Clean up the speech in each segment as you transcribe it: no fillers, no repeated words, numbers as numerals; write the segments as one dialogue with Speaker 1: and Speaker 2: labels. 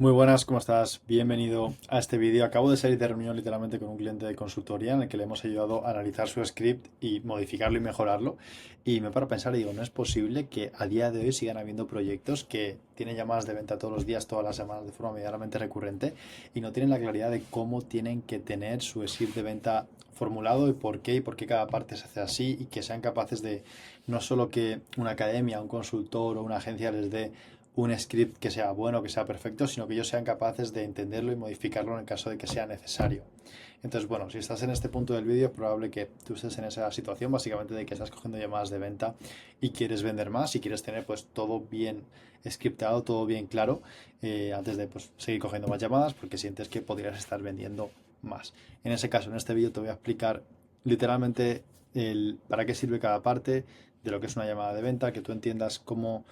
Speaker 1: Muy buenas, ¿cómo estás? Bienvenido a este vídeo. Acabo de salir de reunión literalmente con un cliente de consultoría en el que le hemos ayudado a analizar su script y modificarlo y mejorarlo. Y me paro a pensar y digo, no es posible que a día de hoy sigan habiendo proyectos que tienen llamadas de venta todos los días, todas las semanas de forma medianamente recurrente y no tienen la claridad de cómo tienen que tener su script de venta formulado y por qué cada parte se hace así y que sean capaces de no solo que una academia, un consultor o una agencia les dé un script que sea bueno, que sea perfecto, sino que ellos sean capaces de entenderlo y modificarlo en el caso de que sea necesario. Entonces, bueno, si estás en este punto del vídeo, es probable que tú estés en esa situación, básicamente de que estás cogiendo llamadas de venta y quieres vender más y quieres tener pues todo bien scriptado, todo bien claro, antes de pues, seguir cogiendo más llamadas, porque sientes que podrías estar vendiendo más. En ese caso, en este vídeo te voy a explicar literalmente para qué sirve cada parte de lo que es una llamada de venta, que tú entiendas cómo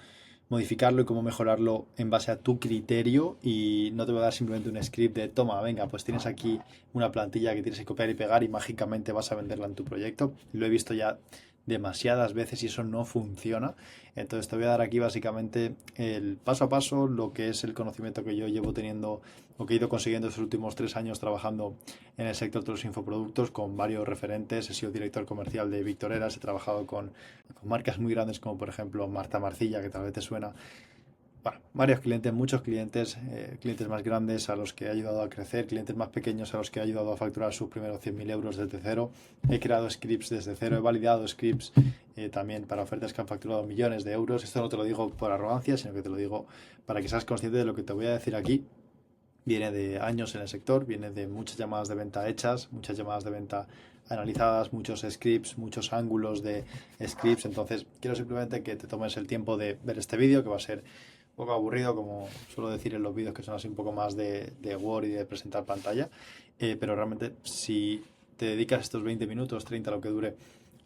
Speaker 1: modificarlo y cómo mejorarlo en base a tu criterio y no te voy a dar simplemente un script de toma, venga, pues tienes aquí una plantilla que tienes que copiar y pegar y mágicamente vas a venderla en tu proyecto. Lo he visto ya demasiadas veces y eso no funciona. Entonces te voy a dar aquí básicamente el paso a paso, lo que es el conocimiento que yo llevo teniendo o que he ido consiguiendo estos últimos 3 años trabajando en el sector de los infoproductos con varios referentes. He sido director comercial de Victoreras, he trabajado con marcas muy grandes como por ejemplo Marta Marcilla, que tal vez te suena. Bueno, varios clientes, muchos clientes, clientes más grandes a los que he ayudado a crecer, clientes más pequeños a los que he ayudado a facturar sus primeros 100.000 euros desde cero. He creado scripts desde cero, he validado scripts también para ofertas que han facturado millones de euros. Esto no te lo digo por arrogancia, sino que te lo digo para que seas consciente de lo que te voy a decir aquí. Viene de años en el sector, viene de muchas llamadas de venta hechas, muchas llamadas de venta analizadas, muchos scripts, muchos ángulos de scripts. Entonces, quiero simplemente que te tomes el tiempo de ver este vídeo, que va a ser un poco aburrido, como suelo decir en los vídeos que son así un poco más de Word y de presentar pantalla. Pero realmente, si te dedicas estos 20 minutos, 30, lo que dure,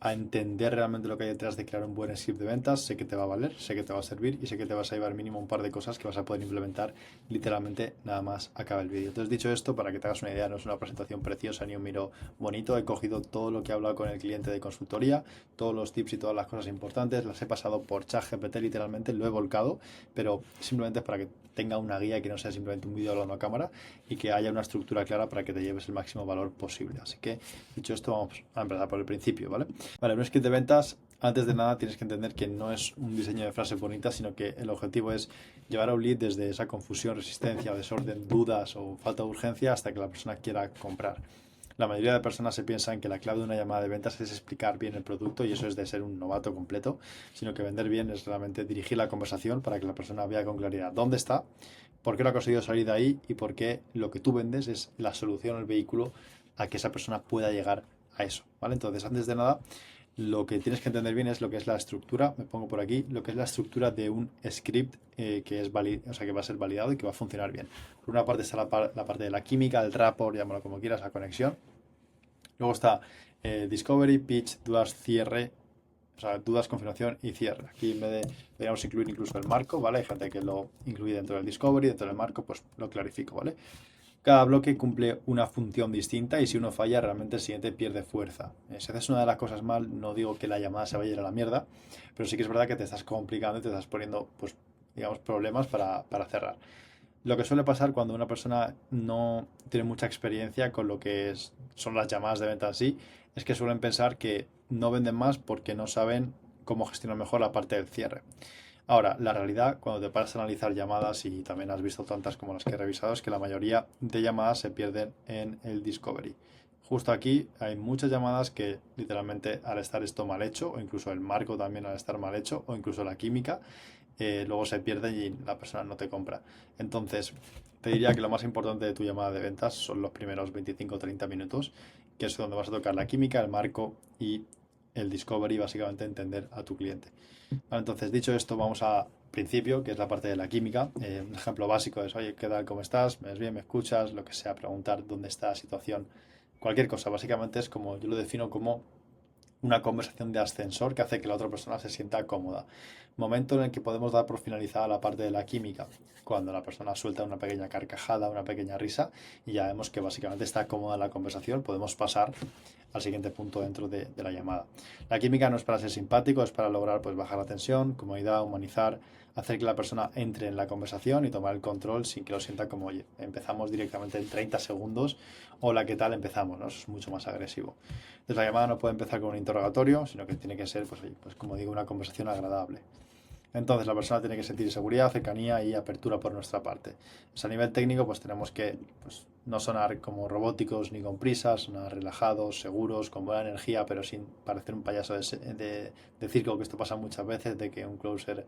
Speaker 1: a entender realmente lo que hay detrás de crear un buen script de ventas, sé que te va a valer, sé que te va a servir y sé que te vas a llevar mínimo un par de cosas que vas a poder implementar literalmente nada más acaba el vídeo. Entonces, dicho esto, para que te hagas una idea, no es una presentación preciosa ni un miro bonito, he cogido todo lo que he hablado con el cliente de consultoría, todos los tips y todas las cosas importantes, las he pasado por ChatGPT literalmente, lo he volcado, pero simplemente es para que tenga una guía que no sea simplemente un vídeo hablando a cámara y que haya una estructura clara para que te lleves el máximo valor posible. Así que, dicho esto, vamos a empezar por el principio, ¿vale? Vale, un script de ventas, antes de nada tienes que entender que no es un diseño de frases bonitas, sino que el objetivo es llevar a un lead desde esa confusión, resistencia, desorden, dudas o falta de urgencia hasta que la persona quiera comprar. La mayoría de personas se piensan que la clave de una llamada de ventas es explicar bien el producto y eso es de ser un novato completo, sino que vender bien es realmente dirigir la conversación para que la persona vea con claridad dónde está, por qué no ha conseguido salir de ahí y por qué lo que tú vendes es la solución, el vehículo a que esa persona pueda llegar a eso, ¿vale? Entonces, antes de nada, lo que tienes que entender bien es lo que es la estructura, me pongo por aquí, lo que es la estructura de un script que es o sea, que va a ser validado y que va a funcionar bien. Por una parte está la parte de la química, el rapport, llámalo como quieras, la conexión. Luego está discovery, pitch, dudas, cierre, o sea, dudas, confirmación y cierre. Aquí en vez de, podríamos incluir incluso el marco, ¿vale? Hay gente que lo incluye dentro del discovery, dentro del marco, pues lo clarifico, ¿vale? Cada bloque cumple una función distinta y si uno falla, realmente el siguiente pierde fuerza. Si haces una de las cosas mal, no digo que la llamada se vaya a ir a la mierda, pero sí que es verdad que te estás complicando y te estás poniendo, pues, digamos, problemas para cerrar. Lo que suele pasar cuando una persona no tiene mucha experiencia con lo que son las llamadas de venta así, es que suelen pensar que no venden más porque no saben cómo gestionar mejor la parte del cierre. Ahora, la realidad, cuando te paras a analizar llamadas, y también has visto tantas como las que he revisado, es que la mayoría de llamadas se pierden en el discovery. Justo aquí hay muchas llamadas que literalmente al estar esto mal hecho, o incluso el marco también al estar mal hecho, o incluso la química, luego se pierden y la persona no te compra. Entonces, te diría que lo más importante de tu llamada de ventas son los primeros 25 o 30 minutos, que es donde vas a tocar la química, el marco y el discovery, básicamente entender a tu cliente. Vale, entonces, dicho esto, vamos a principio, que es la parte de la química. Un ejemplo básico es, oye, ¿qué tal? ¿Cómo estás? ¿Me ves bien? ¿Me escuchas? Lo que sea, preguntar dónde está la situación. Cualquier cosa, básicamente es como, yo lo defino como una conversación de ascensor que hace que la otra persona se sienta cómoda. Momento en el que podemos dar por finalizada la parte de la química, cuando la persona suelta una pequeña carcajada, una pequeña risa, y ya vemos que básicamente está cómoda en la conversación, podemos pasar al siguiente punto dentro de la llamada. La química no es para ser simpático, es para lograr pues, bajar la tensión, comodidad, humanizar, hacer que la persona entre en la conversación y tomar el control sin que lo sienta como, oye, empezamos directamente en 30 segundos, hola, ¿qué tal? Empezamos, ¿no? Eso es mucho más agresivo. Entonces la llamada no puede empezar con un interrogatorio, sino que tiene que ser, pues, oye, pues como digo, una conversación agradable. Entonces la persona tiene que sentir seguridad, cercanía y apertura por nuestra parte. Pues a nivel técnico pues tenemos que pues, no sonar como robóticos ni con prisas, sonar relajados, seguros, con buena energía, pero sin parecer un payaso de circo, que esto pasa muchas veces, de que un closer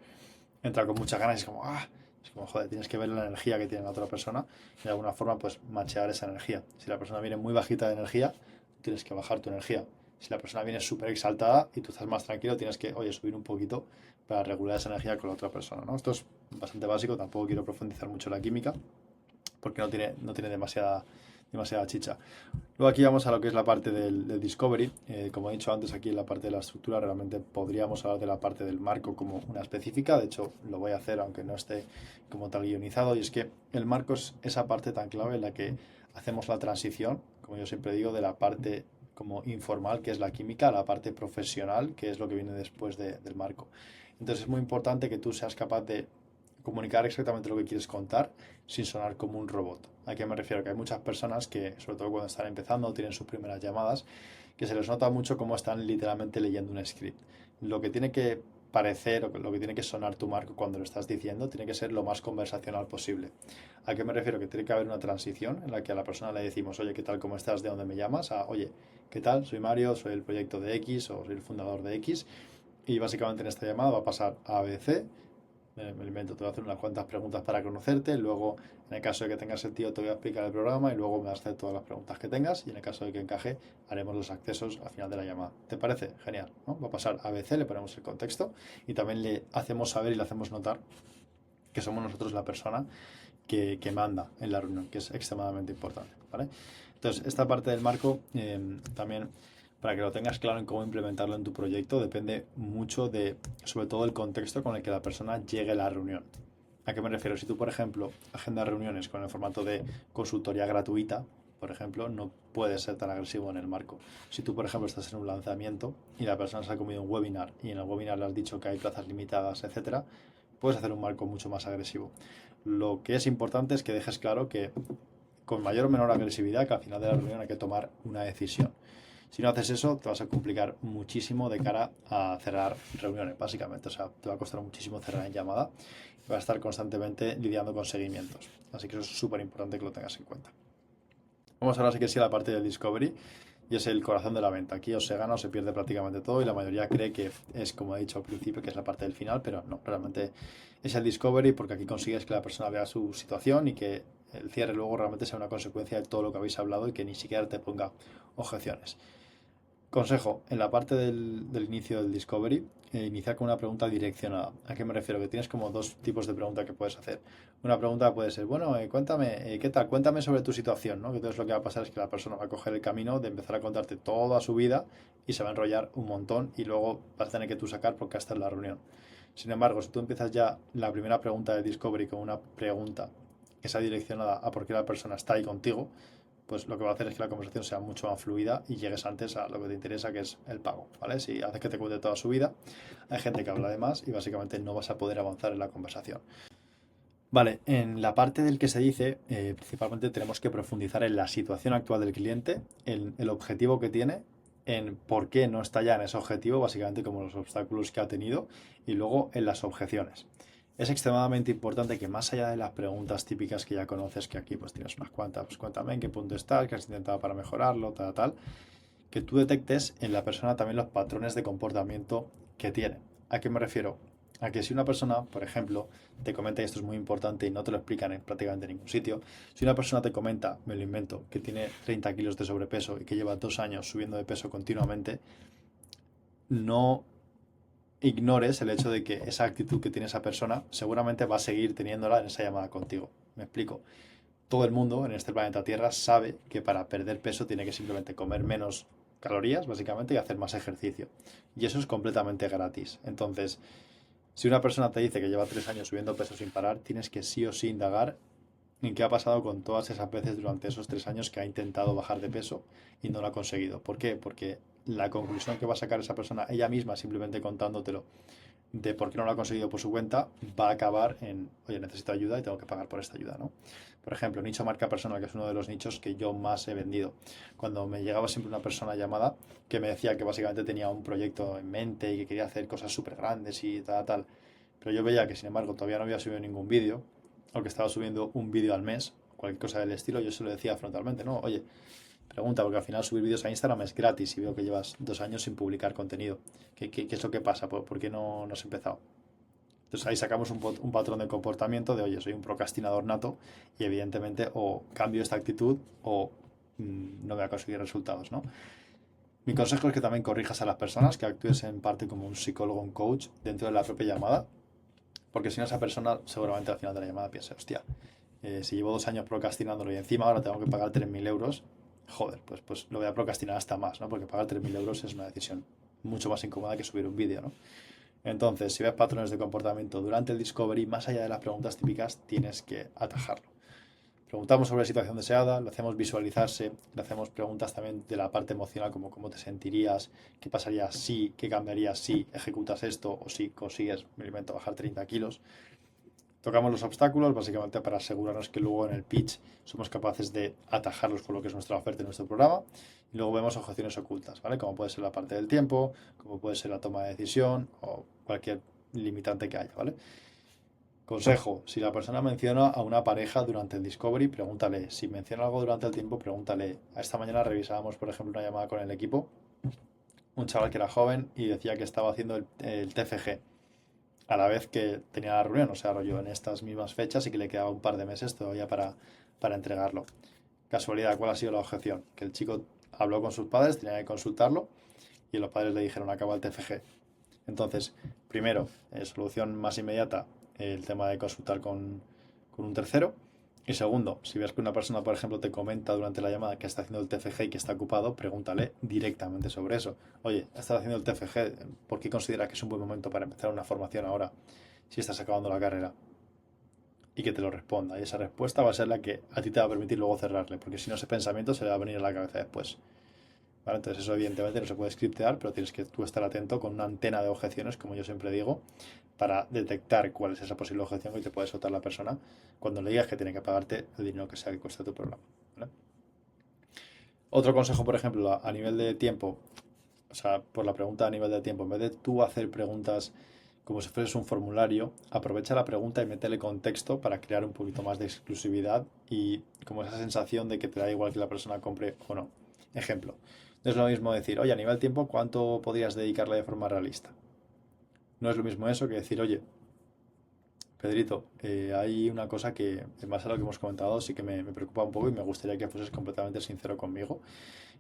Speaker 1: entra con muchas ganas y es como, ¡ah! Es como, joder, tienes que ver la energía que tiene la otra persona y de alguna forma pues machear esa energía. Si la persona viene muy bajita de energía, tienes que bajar tu energía. Si la persona viene súper exaltada y tú estás más tranquilo, tienes que, oye, subir un poquito para regular esa energía con la otra persona, ¿no? Esto es bastante básico, tampoco quiero profundizar mucho en la química porque no tiene demasiada chicha. Luego aquí vamos a lo que es la parte del discovery. Como he dicho antes, aquí en la parte de la estructura realmente podríamos hablar de la parte del marco como una específica. De hecho, lo voy a hacer aunque no esté como tal guionizado. Y es que el marco es esa parte tan clave en la que hacemos la transición, como yo siempre digo, de la parte como informal, que es la química, a la parte profesional, que es lo que viene después del marco. Entonces es muy importante que tú seas capaz de comunicar exactamente lo que quieres contar sin sonar como un robot. ¿A qué me refiero? Que hay muchas personas que, sobre todo cuando están empezando o tienen sus primeras llamadas, que se les nota mucho cómo están literalmente leyendo un script. Lo que tiene que parecer o lo que tiene que sonar tu marco cuando lo estás diciendo tiene que ser lo más conversacional posible. ¿A qué me refiero? Que tiene que haber una transición en la que a la persona le decimos, oye, ¿qué tal? ¿Cómo estás? ¿De dónde me llamas? A, oye, ¿qué tal? Soy Mario, soy el proyecto de X o soy el fundador de X. Y básicamente en esta llamada va a pasar A, B, C. Me lo invento, te voy a hacer unas cuantas preguntas para conocerte, luego en el caso de que tenga sentido te voy a explicar el programa y luego me vas a hacer todas las preguntas que tengas y en el caso de que encaje haremos los accesos al final de la llamada. ¿Te parece? Genial, ¿no? Va a pasar a ABC, le ponemos el contexto y también le hacemos saber y le hacemos notar que somos nosotros la persona que manda en la reunión, que es extremadamente importante, ¿vale? Entonces, esta parte del marco también para que lo tengas claro en cómo implementarlo en tu proyecto, depende mucho de, sobre todo, el contexto con el que la persona llegue a la reunión. ¿A qué me refiero? Si tú, por ejemplo, agendas reuniones con el formato de consultoría gratuita, por ejemplo, no puedes ser tan agresivo en el marco. Si tú, por ejemplo, estás en un lanzamiento y la persona se ha comido un webinar y en el webinar le has dicho que hay plazas limitadas, etcétera, puedes hacer un marco mucho más agresivo. Lo que es importante es que dejes claro que con mayor o menor agresividad, que al final de la reunión hay que tomar una decisión. Si no haces eso, te vas a complicar muchísimo de cara a cerrar reuniones, básicamente. O sea, te va a costar muchísimo cerrar en llamada y vas a estar constantemente lidiando con seguimientos. Así que eso es súper importante que lo tengas en cuenta. Vamos ahora sí que sí a la parte del discovery y es el corazón de la venta. Aquí o se gana o se pierde prácticamente todo y la mayoría cree que es, como he dicho al principio, que es la parte del final, pero no, realmente es el discovery porque aquí consigues que la persona vea su situación y que el cierre luego realmente sea una consecuencia de todo lo que habéis hablado y que ni siquiera te ponga objeciones. Consejo, en la parte del inicio del discovery, iniciar con una pregunta direccionada. ¿A qué me refiero? Que tienes como dos tipos de preguntas que puedes hacer. Una pregunta puede ser, bueno, cuéntame, ¿qué tal? Cuéntame sobre tu situación, ¿no? Que entonces lo que va a pasar es que la persona va a coger el camino de empezar a contarte toda su vida y se va a enrollar un montón y luego vas a tener que tú sacar porque hasta en la reunión. Sin embargo, si tú empiezas ya la primera pregunta de discovery con una pregunta que sea direccionada a por qué la persona está ahí contigo, pues lo que va a hacer es que la conversación sea mucho más fluida y llegues antes a lo que te interesa, que es el pago, ¿vale? Si haces que te cuente toda su vida, hay gente que habla de más y básicamente no vas a poder avanzar en la conversación. Vale, en la parte del que se dice, principalmente tenemos que profundizar en la situación actual del cliente, en el objetivo que tiene, en por qué no está ya en ese objetivo, básicamente como los obstáculos que ha tenido, y luego en las objeciones. Es extremadamente importante que más allá de las preguntas típicas que ya conoces, que aquí pues tienes unas cuantas, pues cuéntame en qué punto estás, qué has intentado para mejorarlo, tal, que tú detectes en la persona también los patrones de comportamiento que tiene. ¿A qué me refiero? A que si una persona, por ejemplo, te comenta, y esto es muy importante y no te lo explican en prácticamente ningún sitio, si una persona te comenta, me lo invento, que tiene 30 kilos de sobrepeso y que lleva 2 años subiendo de peso continuamente, no ignores el hecho de que esa actitud que tiene esa persona seguramente va a seguir teniéndola en esa llamada contigo. Me explico. Todo el mundo en este planeta Tierra sabe que para perder peso tiene que simplemente comer menos calorías, básicamente, y hacer más ejercicio. Y eso es completamente gratis. Entonces, Si una persona te dice que lleva 3 años subiendo peso sin parar, tienes que sí o sí indagar en qué ha pasado con todas esas veces durante esos 3 años que ha intentado bajar de peso y no lo ha conseguido. ¿Por qué? Porque la conclusión que va a sacar esa persona ella misma, simplemente contándotelo de por qué no lo ha conseguido por su cuenta, va a acabar en, oye, necesito ayuda y tengo que pagar por esta ayuda, ¿no? Por ejemplo, nicho marca personal, que es uno de los nichos que yo más he vendido. Cuando me llegaba siempre una persona llamada que me decía que básicamente tenía un proyecto en mente y que quería hacer cosas súper grandes y tal, tal. Pero yo veía que, sin embargo, todavía no había subido ningún vídeo, o que estaba subiendo un vídeo al mes, cualquier cosa del estilo, yo se lo decía frontalmente, ¿no? Oye, pregunta, porque al final subir vídeos a Instagram es gratis y veo que llevas 2 años sin publicar contenido. ¿Qué es lo que pasa? ¿Por qué no has empezado? Entonces ahí sacamos un patrón de comportamiento de, oye, soy un procrastinador nato y evidentemente o cambio esta actitud o no voy a conseguir resultados, ¿no? Mi consejo es que también corrijas a las personas, que actúes en parte como un psicólogo, un coach dentro de la propia llamada, porque si no esa persona seguramente al final de la llamada piensa, hostia, si llevo 2 años procrastinándolo y encima ahora tengo que pagar 3.000 euros, joder, pues lo voy a procrastinar hasta más, ¿no? Porque pagar 3.000 euros es una decisión mucho más incómoda que subir un vídeo, ¿no? Entonces, si ves patrones de comportamiento durante el discovery, más allá de las preguntas típicas, tienes que atajarlo. Preguntamos sobre la situación deseada, le hacemos visualizarse, le hacemos preguntas también de la parte emocional, como cómo te sentirías, qué pasaría si, qué cambiaría si ejecutas esto o si consigues, me invento, bajar 30 kilos. Tocamos los obstáculos, básicamente para asegurarnos que luego en el pitch somos capaces de atajarlos con lo que es nuestra oferta y nuestro programa. Y luego vemos objeciones ocultas, ¿vale? Como puede ser la parte del tiempo, como puede ser la toma de decisión o cualquier limitante que haya, ¿vale? Consejo, si la persona menciona a una pareja durante el discovery, pregúntale. Si menciona algo durante el tiempo, pregúntale. Esta mañana revisábamos, por ejemplo, una llamada con el equipo, un chaval que era joven y decía que estaba haciendo el TFG a la vez que tenía la reunión, o sea, rollo en estas mismas fechas y que le quedaba un par de meses todavía para entregarlo. Casualidad, ¿cuál ha sido la objeción? Que el chico habló con sus padres, tenía que consultarlo y los padres le dijeron acaba el TFG. Entonces, primero, solución más inmediata, el tema de consultar con un tercero. Y segundo, si ves que una persona, por ejemplo, te comenta durante la llamada que está haciendo el TFG y que está ocupado, pregúntale directamente sobre eso. Oye, estás haciendo el TFG, ¿por qué consideras que es un buen momento para empezar una formación ahora si estás acabando la carrera? Y que te lo responda. Y esa respuesta va a ser la que a ti te va a permitir luego cerrarle, porque si no, ese pensamiento se le va a venir a la cabeza después. ¿Vale? Entonces eso evidentemente no se puede scriptear, pero tienes que tú estar atento con una antena de objeciones, como yo siempre digo, para detectar cuál es esa posible objeción que te puede soltar la persona cuando le digas que tiene que pagarte el dinero que sea que cueste tu programa. ¿Vale? Otro consejo, por ejemplo, a nivel de tiempo, o sea, por la pregunta a nivel de tiempo, en vez de tú hacer preguntas como si fueras un formulario, aprovecha la pregunta y métele contexto para crear un poquito más de exclusividad y como esa sensación de que te da igual que la persona compre o no. Ejemplo, no es lo mismo decir, oye, a nivel tiempo, ¿cuánto podrías dedicarle de forma realista? No es lo mismo eso que decir, oye, Pedrito, hay una cosa que, en base a lo que hemos comentado, sí que me preocupa un poco y me gustaría que fueses completamente sincero conmigo.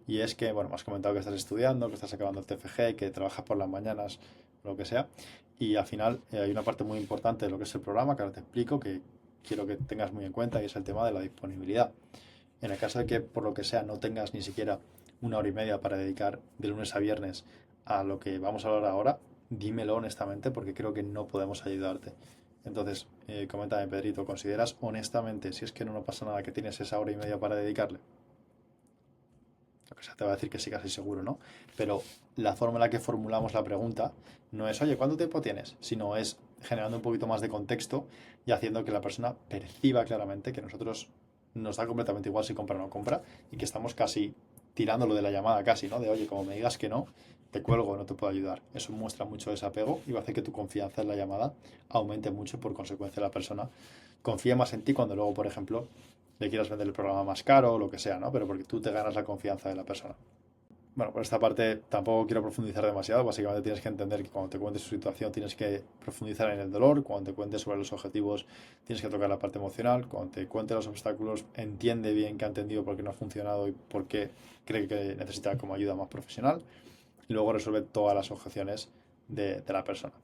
Speaker 1: Y es que, bueno, me has comentado que estás estudiando, que estás acabando el TFG, que trabajas por las mañanas, lo que sea. Y al final hay una parte muy importante de lo que es el programa, que ahora te explico, que quiero que tengas muy en cuenta, y es el tema de la disponibilidad. En el caso de que, por lo que sea, no tengas ni siquiera 1 hora y media para dedicar de lunes a viernes a lo que vamos a hablar ahora, dímelo honestamente porque creo que no podemos ayudarte. Entonces, coméntame, Pedrito, ¿consideras honestamente, si es que no pasa nada, que tienes esa hora y media para dedicarle? Lo que sea, te va a decir que sí, casi seguro, ¿no? Pero la forma en la que formulamos la pregunta no es, oye, ¿cuánto tiempo tienes? Sino es generando un poquito más de contexto y haciendo que la persona perciba claramente que nosotros nos da completamente igual si compra o no compra y que estamos casi tirándolo de la llamada casi, ¿no? De, oye, como me digas que no, te cuelgo, no te puedo ayudar. Eso muestra mucho desapego y va a hacer que tu confianza en la llamada aumente mucho, por consecuencia la persona confía más en ti cuando luego, por ejemplo, le quieras vender el programa más caro o lo que sea, ¿no? Pero porque tú te ganas la confianza de la persona. Bueno, por esta parte tampoco quiero profundizar demasiado. Básicamente tienes que entender que cuando te cuentes su situación tienes que profundizar en el dolor. Cuando te cuentes sobre los objetivos tienes que tocar la parte emocional. Cuando te cuentes los obstáculos entiende bien que ha entendido por qué no ha funcionado y por qué cree que necesita como ayuda más profesional. Y luego resuelve todas las objeciones de la persona.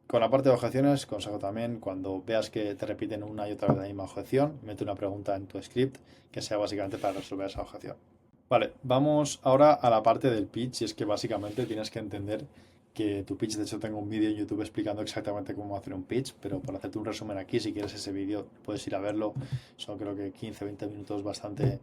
Speaker 1: Con la parte de objeciones, consejo también, cuando veas que te repiten una y otra vez la misma objeción, mete una pregunta en tu script que sea básicamente para resolver esa objeción. Vale, vamos ahora a la parte del pitch y es que básicamente tienes que entender que tu pitch. De hecho, tengo un vídeo en YouTube explicando exactamente cómo hacer un pitch, pero por hacerte un resumen aquí, si quieres ese vídeo, puedes ir a verlo. Son creo que 15-20 minutos bastante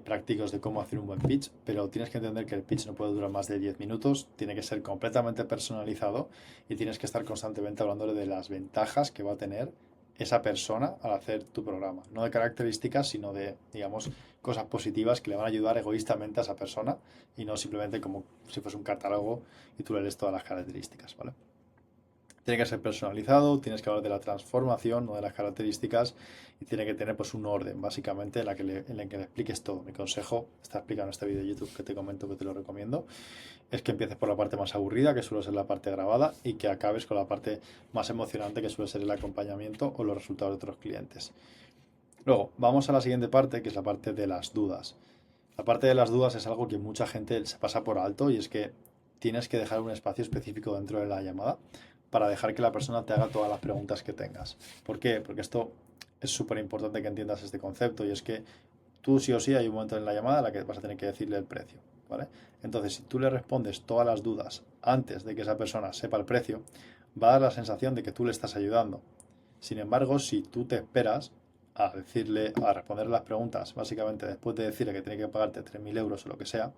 Speaker 1: prácticos de cómo hacer un buen pitch, pero tienes que entender que el pitch no puede durar más de 10 minutos, tiene que ser completamente personalizado y tienes que estar constantemente hablándole de las ventajas que va a tener esa persona al hacer tu programa. No de características, sino de, digamos, cosas positivas que le van a ayudar egoístamente a esa persona y no simplemente como si fuese un catálogo y tú le lees todas las características, ¿vale? Tiene que ser personalizado, tienes que hablar de la transformación, no de las características, y tiene que tener pues un orden, básicamente, en la que le expliques todo. Mi consejo, está explicado en este vídeo de YouTube que te comento, que te lo recomiendo, es que empieces por la parte más aburrida, que suele ser la parte grabada, y que acabes con la parte más emocionante, que suele ser el acompañamiento o los resultados de otros clientes. Luego, vamos a la siguiente parte, que es la parte de las dudas. La parte de las dudas es algo que mucha gente se pasa por alto y es que tienes que dejar un espacio específico dentro de la llamada para dejar que la persona te haga todas las preguntas que tengas. ¿Por qué? Porque esto es súper importante que entiendas este concepto y es que tú sí o sí hay un momento en la llamada en la que vas a tener que decirle el precio, ¿vale? Entonces, si tú le respondes todas las dudas antes de que esa persona sepa el precio, va a dar la sensación de que tú le estás ayudando. Sin embargo, si tú te esperas a decirle, a responder las preguntas, básicamente después de decirle que tiene que pagarte 3.000 euros o lo que sea,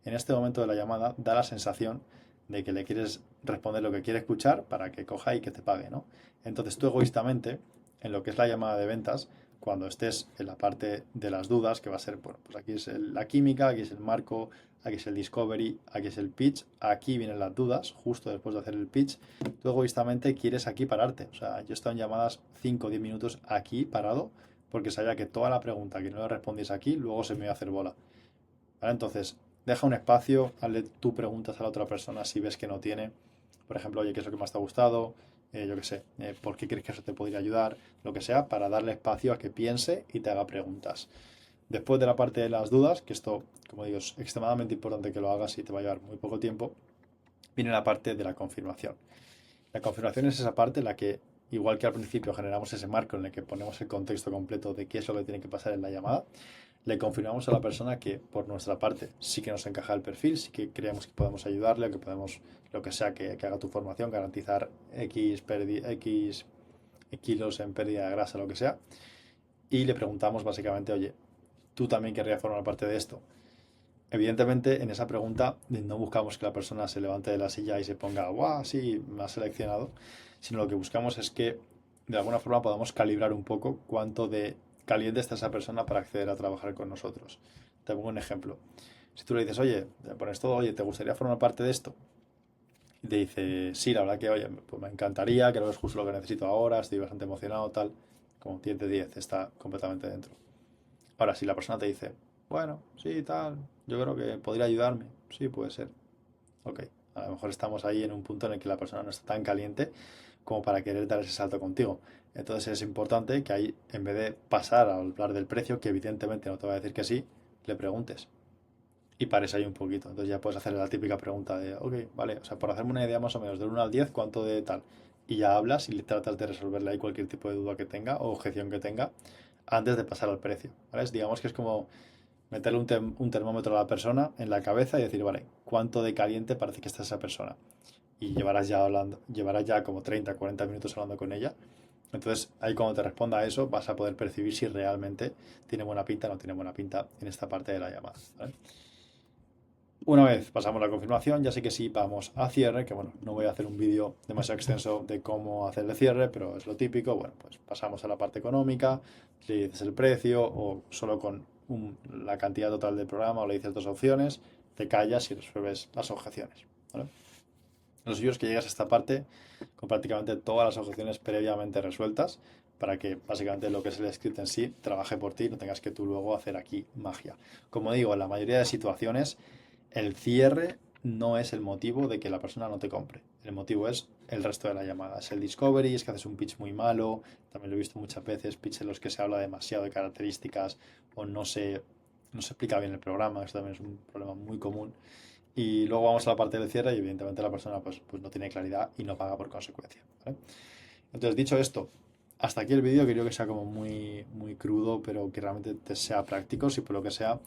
Speaker 1: en este momento de la llamada da la sensación de que le quieres responder lo que quiere escuchar para que coja y que te pague, ¿no? Entonces tú egoístamente, en lo que es la llamada de ventas, cuando estés en la parte de las dudas, que va a ser, bueno, pues aquí es la química, aquí es el marco, aquí es el discovery, aquí es el pitch, aquí vienen las dudas, justo después de hacer el pitch, tú egoístamente quieres aquí pararte. O sea, yo he estado en llamadas 5 o 10 minutos aquí parado porque sabía que toda la pregunta que no le respondiese aquí, luego se me iba a hacer bola. ¿Vale? Entonces, deja un espacio, hazle tú preguntas a la otra persona si ves que no tiene. Por ejemplo, oye, ¿qué es lo que más te ha gustado? Yo qué sé, ¿por qué crees que eso te podría ayudar? Lo que sea, para darle espacio a que piense y te haga preguntas. Después de la parte de las dudas, que esto, como digo, es extremadamente importante que lo hagas y te va a llevar muy poco tiempo, viene la parte de la confirmación. La confirmación es esa parte en la que, igual que al principio generamos ese marco en el que ponemos el contexto completo de qué es lo que tiene que pasar en la llamada, le confirmamos a la persona que por nuestra parte sí que nos encaja el perfil, sí que creemos que podemos ayudarle, que podemos, lo que sea que haga tu formación, garantizar X kilos en pérdida de grasa, lo que sea, y le preguntamos básicamente, oye, ¿tú también querrías formar parte de esto? Evidentemente, en esa pregunta no buscamos que la persona se levante de la silla y se ponga, ¡guau! Sí, me ha seleccionado, sino lo que buscamos es que de alguna forma podamos calibrar un poco cuánto de caliente está esa persona para acceder a trabajar con nosotros. Te pongo un ejemplo. Si tú le dices, oye, le pones todo, oye, ¿te gustaría formar parte de esto? Y te dice, sí, la verdad que, oye, pues me encantaría, creo que es justo lo que necesito ahora, estoy bastante emocionado, tal, como 10 de 10, está completamente dentro. Ahora, si la persona te dice, bueno, sí, tal, yo creo que podría ayudarme, sí, puede ser. Ok, a lo mejor estamos ahí en un punto en el que la persona no está tan caliente como para querer dar ese salto contigo. Entonces es importante que ahí, en vez de pasar a hablar del precio, que evidentemente no te va a decir que sí, le preguntes. Y pares ahí un poquito. Entonces ya puedes hacer la típica pregunta de, ok, vale, o sea, por hacerme una idea más o menos, del 1 al 10, ¿cuánto de tal? Y ya hablas y le tratas de resolverle ahí cualquier tipo de duda que tenga o objeción que tenga antes de pasar al precio. ¿Vale? Digamos que es como meterle un termómetro a la persona en la cabeza y decir, vale, ¿cuánto de caliente parece que está esa persona? Y llevarás ya como 30, 40 minutos hablando con ella. Entonces, ahí cuando te responda a eso, vas a poder percibir si realmente tiene buena pinta o no tiene buena pinta en esta parte de la llamada. ¿Vale? Una vez pasamos la confirmación, ya sé que sí vamos a cierre, que bueno, no voy a hacer un vídeo demasiado extenso de cómo hacer el cierre, pero es lo típico. Bueno, pues pasamos a la parte económica, le dices el precio o solo con la cantidad total del programa o le dices dos opciones, te callas y resuelves las objeciones. ¿Vale? Lo suyo es que llegas a esta parte con prácticamente todas las objeciones previamente resueltas para que básicamente lo que es el script en sí trabaje por ti y no tengas que tú luego hacer aquí magia. Como digo, en la mayoría de situaciones el cierre no es el motivo de que la persona no te compre. El motivo es el resto de la llamada. Es el discovery, es que haces un pitch muy malo. También lo he visto muchas veces, pitch en los que se habla demasiado de características o no se explica bien el programa. Eso también es un problema muy común. Y luego vamos a la parte del cierre y evidentemente la persona pues no tiene claridad y no paga por consecuencia. ¿Vale? Entonces, dicho esto, hasta aquí el vídeo. Quería que sea como muy, muy crudo, pero que realmente te sea práctico. Si por lo que sea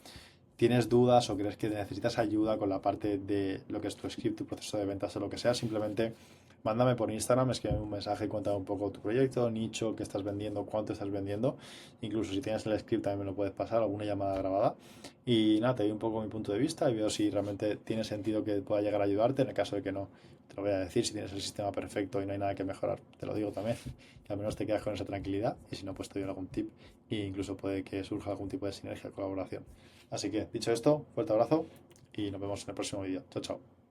Speaker 1: tienes dudas o crees que necesitas ayuda con la parte de lo que es tu script, tu proceso de ventas o lo que sea, simplemente mándame por Instagram, escríbeme un mensaje, cuéntame un poco tu proyecto, nicho, qué estás vendiendo, cuánto estás vendiendo. Incluso si tienes el script también me lo puedes pasar, alguna llamada grabada. Y nada, te doy un poco mi punto de vista y veo si realmente tiene sentido que pueda llegar a ayudarte. En el caso de que no, te lo voy a decir. Si tienes el sistema perfecto y no hay nada que mejorar, te lo digo también. Y al menos te quedas con esa tranquilidad. Y si no, pues te doy algún tip e incluso puede que surja algún tipo de sinergia o colaboración. Así que, dicho esto, fuerte abrazo y nos vemos en el próximo vídeo. Chao, chao.